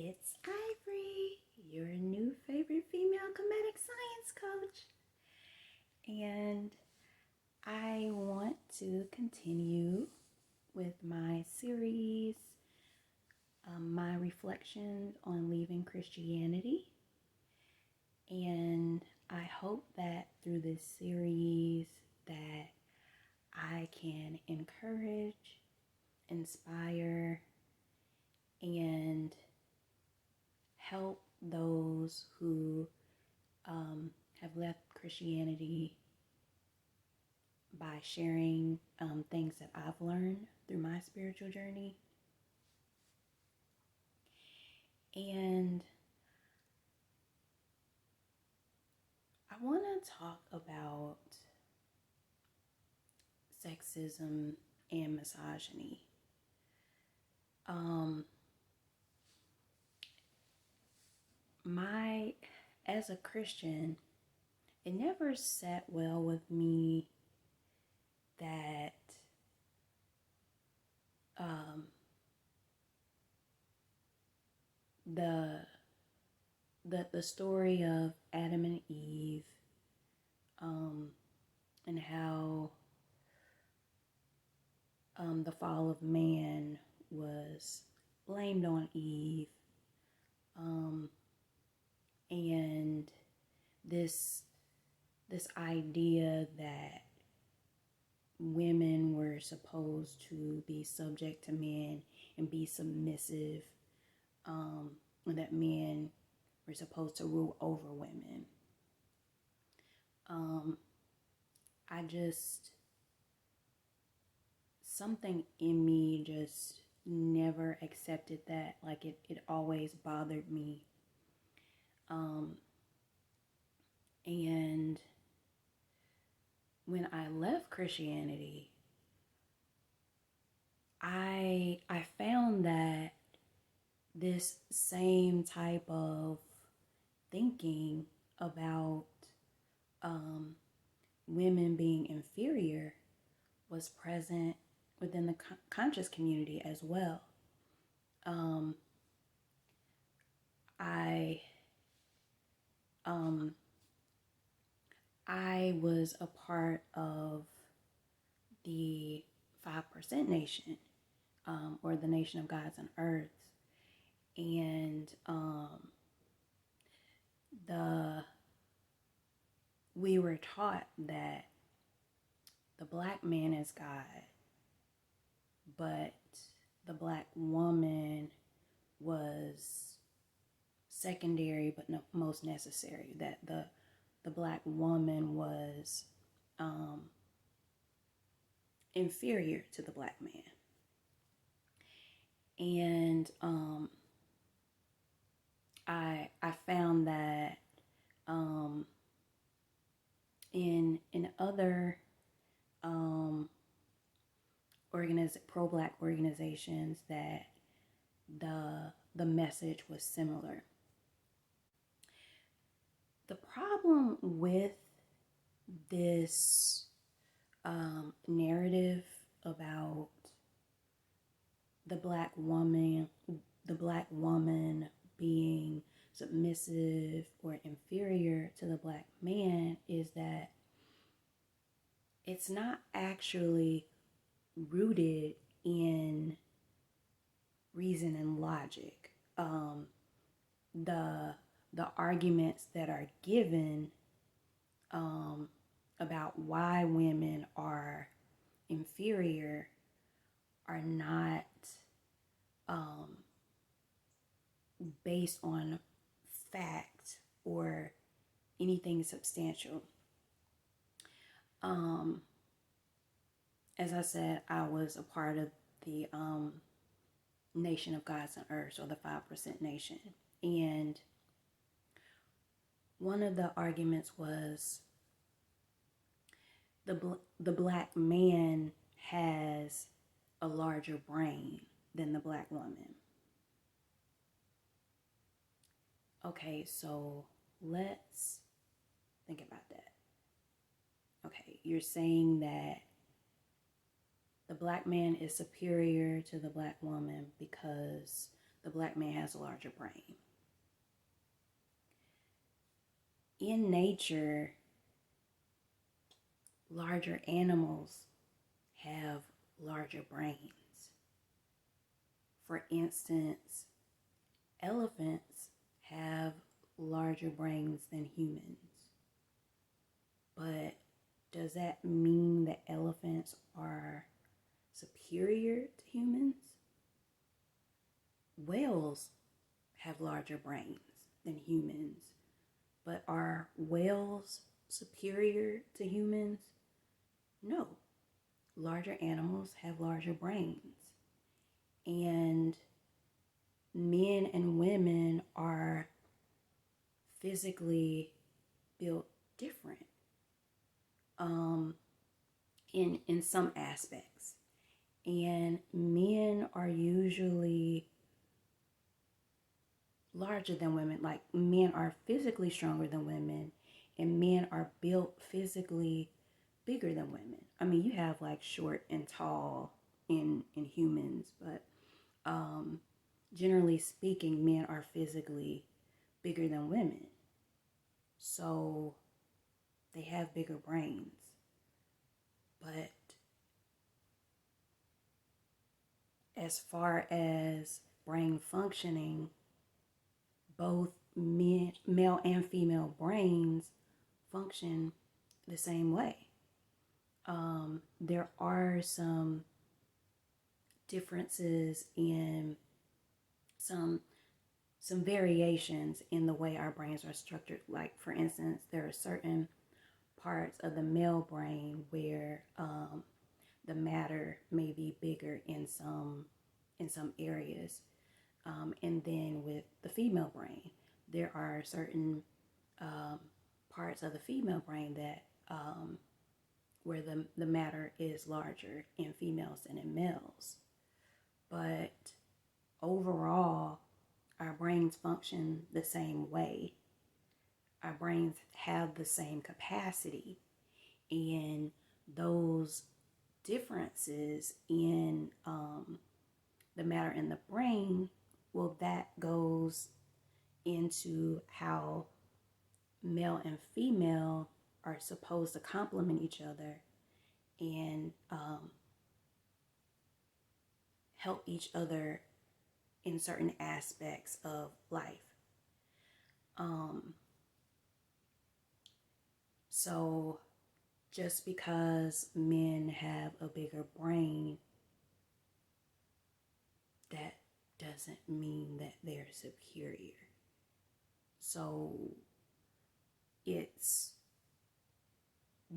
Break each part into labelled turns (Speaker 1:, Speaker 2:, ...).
Speaker 1: It's Ivory, your new favorite female comedic science coach. And I want to continue with my series, my reflections on leaving Christianity. And I hope that through this series that I can encourage, inspire, and help those who have left Christianity by sharing things that I've learned through my spiritual journey. And I want to talk about sexism and misogyny. As a Christian, it never sat well with me that the story of Adam and Eve, and how the fall of man was blamed on Eve, and this idea that women were supposed to be subject to men and be submissive, and that men were supposed to rule over women. Something in me just never accepted that. Like it always bothered me. And when I left Christianity, I found that this same type of thinking about women being inferior was present within the conscious community as well. I was a part of the 5% nation, or the nation of gods and earths, and we were taught that the black man is God, but the black woman was secondary but most necessary, that the black woman was inferior to the black man. And I found that in other pro-black organizations that the message was similar. The problem with this narrative about the black woman being submissive or inferior to the black man is that it's not actually rooted in reason and logic. The arguments that are given about why women are inferior are not based on fact or anything substantial. As I said, I was a part of the nation of gods and earths, or the 5% nation. And one of the arguments was the black man has a larger brain than the black woman. Okay, so let's think about that. Okay, you're saying that the black man is superior to the black woman because the the black man has a larger brain. In nature, larger animals have larger brains. For instance, elephants have larger brains than humans. But does that mean that elephants are superior to humans? Whales have larger brains than humans, but are whales superior to humans? No. Larger animals have larger brains. And men and women are physically built different in some aspects. And men are usually larger than women. Like, men are physically stronger than women, and men are built physically bigger than women. I mean, you have like short and tall in humans, but generally speaking, men are physically bigger than women. So they have bigger brains. But as far as brain functioning, both male and female brains function the same way. There are some differences in some variations in the way our brains are structured. Like, for instance, there are certain parts of the male brain where the matter may be bigger in some areas, and then with the female brain, there are certain parts of the female brain that where the matter is larger in females than in males. But overall, our brains function the same way. Our brains have the same capacity, and those differences in the matter in the brain, well, that goes into how male and female are supposed to complement each other and help each other in certain aspects of life. So just because men have a bigger brain, that doesn't mean that they're superior. So it's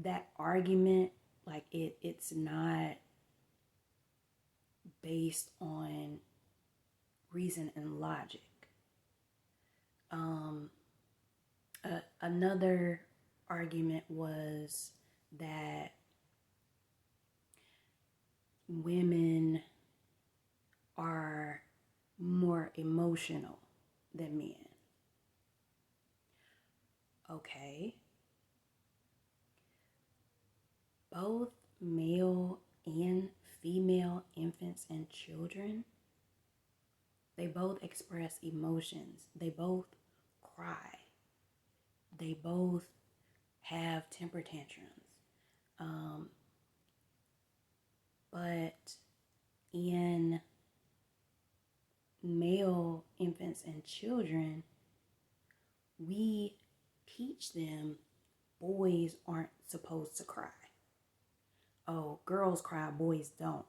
Speaker 1: that argument, like it's not based on reason and logic. Another argument was that women are more emotional than men. Okay. Both male and female infants and children, they both express emotions. They both cry. They both have temper tantrums. But in male infants and children, we teach them boys aren't supposed to cry. Oh, girls cry, boys don't.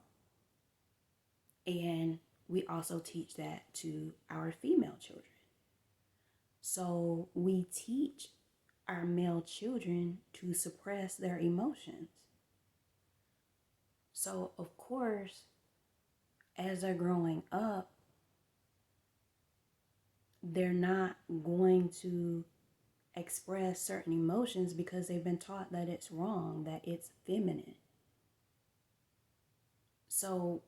Speaker 1: And we also teach that to our female children. So we teach our male children to suppress their emotions. So, of course, as they're growing up, they're not going to express certain emotions because they've been taught that it's wrong, that it's feminine. So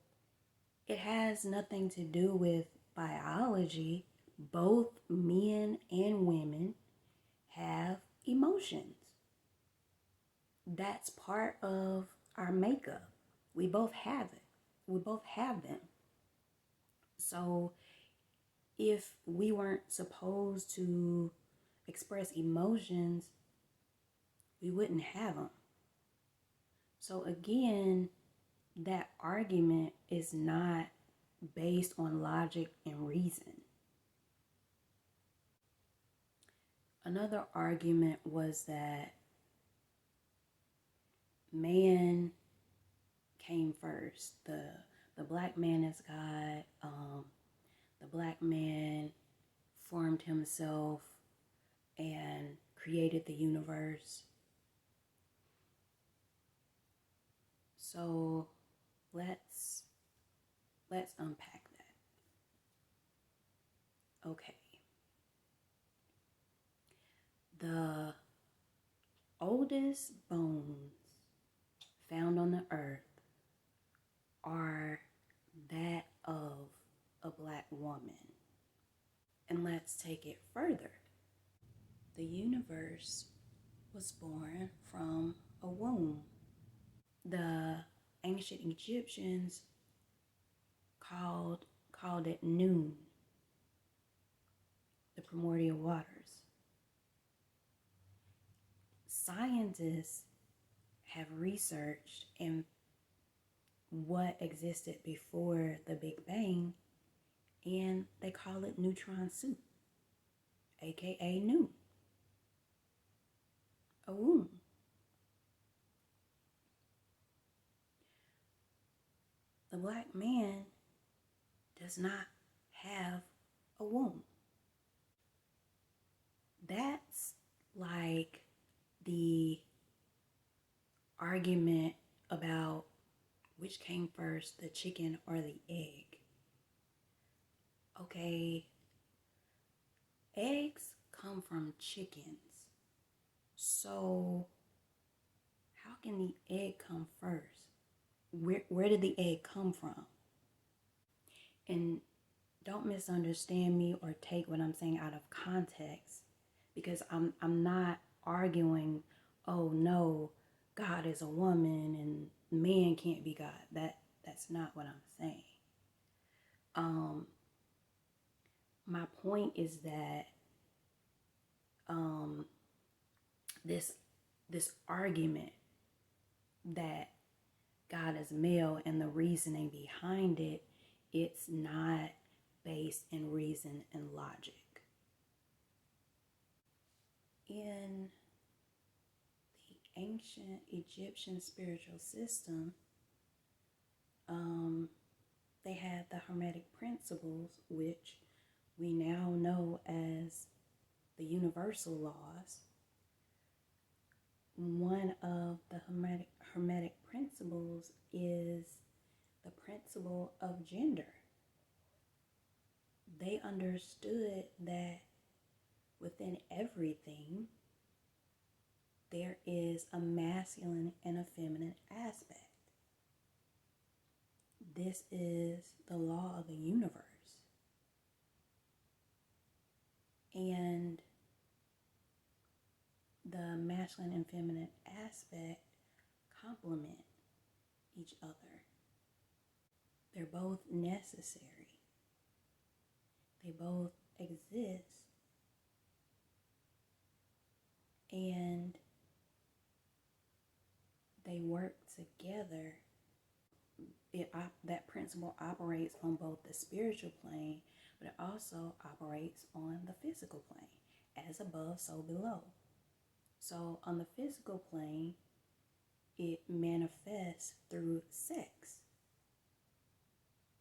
Speaker 1: it has nothing to do with biology. Both men and women have emotions. That's part of our makeup. We both have it. We both have them. So if we weren't supposed to express emotions, we wouldn't have them. So again, that argument is not based on logic and reason. Another argument was that man came first. The black man is God. The black man formed himself and created the universe. So let's unpack that. Okay. The oldest bones found on the earth are that of a black woman. And let's take it further. The universe was born from a womb. The ancient Egyptians called it noon, the primordial waters. Scientists have researched and what existed before the Big Bang, and they call it neutron soup, aka noon, a womb. The black man does not have a womb. That's like the argument about which came first, the chicken or the egg. Okay, eggs come from chickens. So how can the egg come first? Where did the egg come from? And don't misunderstand me or take what I'm saying out of context, because I'm not arguing, oh no, God is a woman and man can't be God. That's not what I'm saying. My point is that this argument that God is male and the reasoning behind it, it's not based in reason and logic. In the ancient Egyptian spiritual system, they had the Hermetic principles, which we now know as the universal laws. One of the Hermetic principles is the principle of gender. They understood that within everything, there is a masculine and a feminine aspect. This is the law of the universe. And the masculine and feminine aspect complement each other. They're both necessary. They both exist. And they work together. That principle operates on both the spiritual plane, but it also operates on the physical plane. As above, so below. So on the physical plane, it manifests through sex.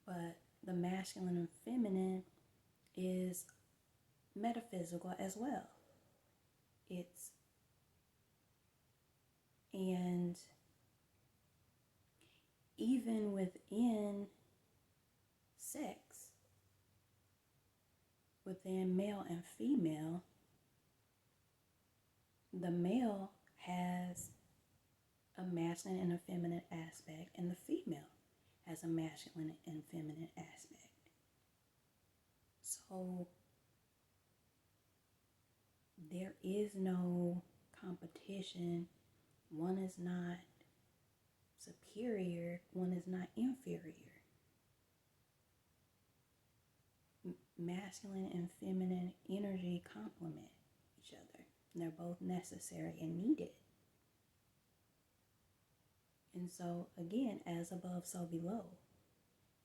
Speaker 1: But the masculine and feminine is metaphysical as well. And even within sex, within male and female, the male has a masculine and a feminine aspect, and the female has a masculine and feminine aspect. So there is no competition. One is not superior, one is not inferior. masculine and feminine energy complement each other. And they're both necessary and needed. And so, again, as above, so below.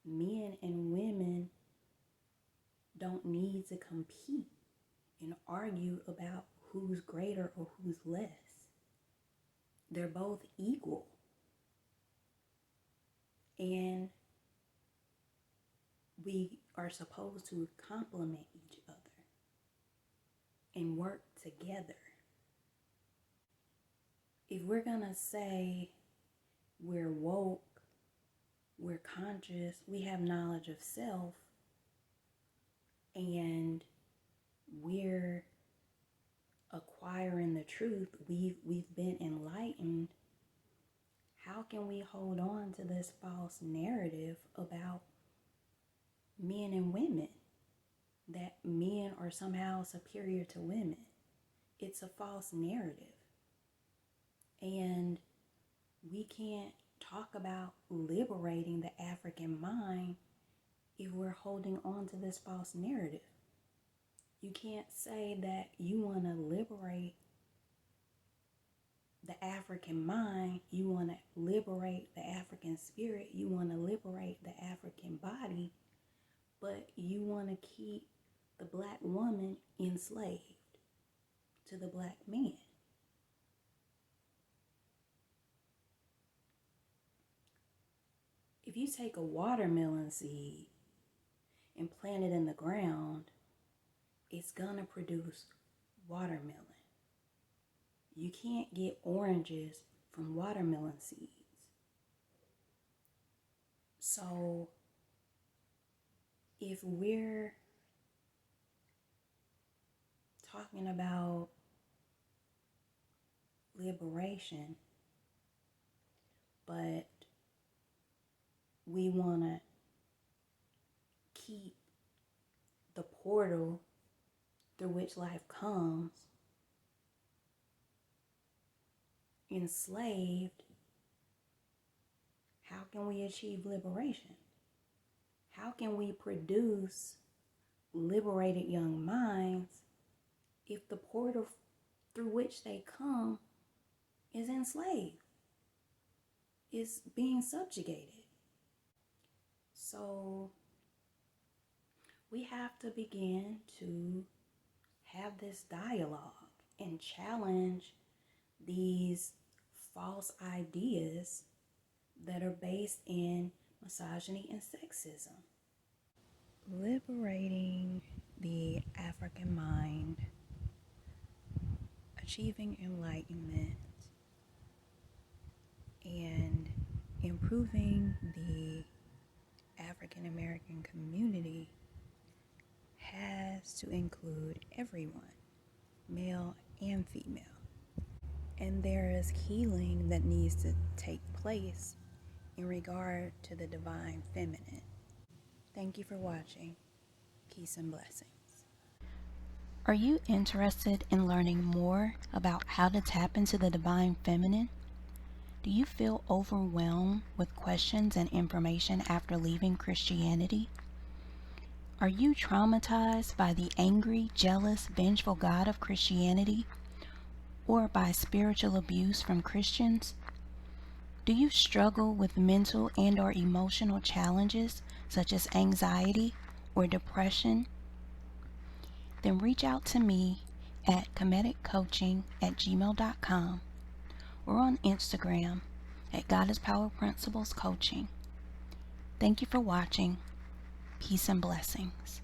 Speaker 1: Men and women don't need to compete and argue about who's greater or who's less. They're both equal. And we are supposed to complement each other and work together. If we're gonna say we're woke, we're conscious, we have knowledge of self, and we're acquiring the truth, we've been enlightened, how can we hold on to this false narrative about men and women, that men are somehow superior to women? It's a false narrative. And we can't talk about liberating the African mind if we're holding on to this false narrative. You can't say that you want to liberate the African mind, you want to liberate the African spirit, you want to liberate the African body, but you want to keep the black woman enslaved to the black man. If you take a watermelon seed and plant it in the ground, it's gonna produce watermelon. You can't get oranges from watermelon seeds. So if we're talking about liberation, but we want to keep the portal through which life comes enslaved, how can we achieve liberation? How can we produce liberated young minds if the portal through which they come is enslaved, is being subjugated? So we have to begin to have this dialogue and challenge these false ideas that are based in misogyny and sexism. Liberating the African mind, achieving enlightenment, and improving the African American community has to include everyone, male and female. And there is healing that needs to take place in regard to the divine feminine. Thank you for watching. Peace and blessings. Are you interested in learning more about how to tap into the divine feminine? Do you feel overwhelmed with questions and information after leaving Christianity? Are you traumatized by the angry, jealous, vengeful God of Christianity, or by spiritual abuse from Christians? Do you struggle with mental and/or emotional challenges such as anxiety or depression? Then reach out to me at comediccoaching@gmail.com or on Instagram at Goddess Power Principles Coaching. Thank you for watching. Peace and blessings.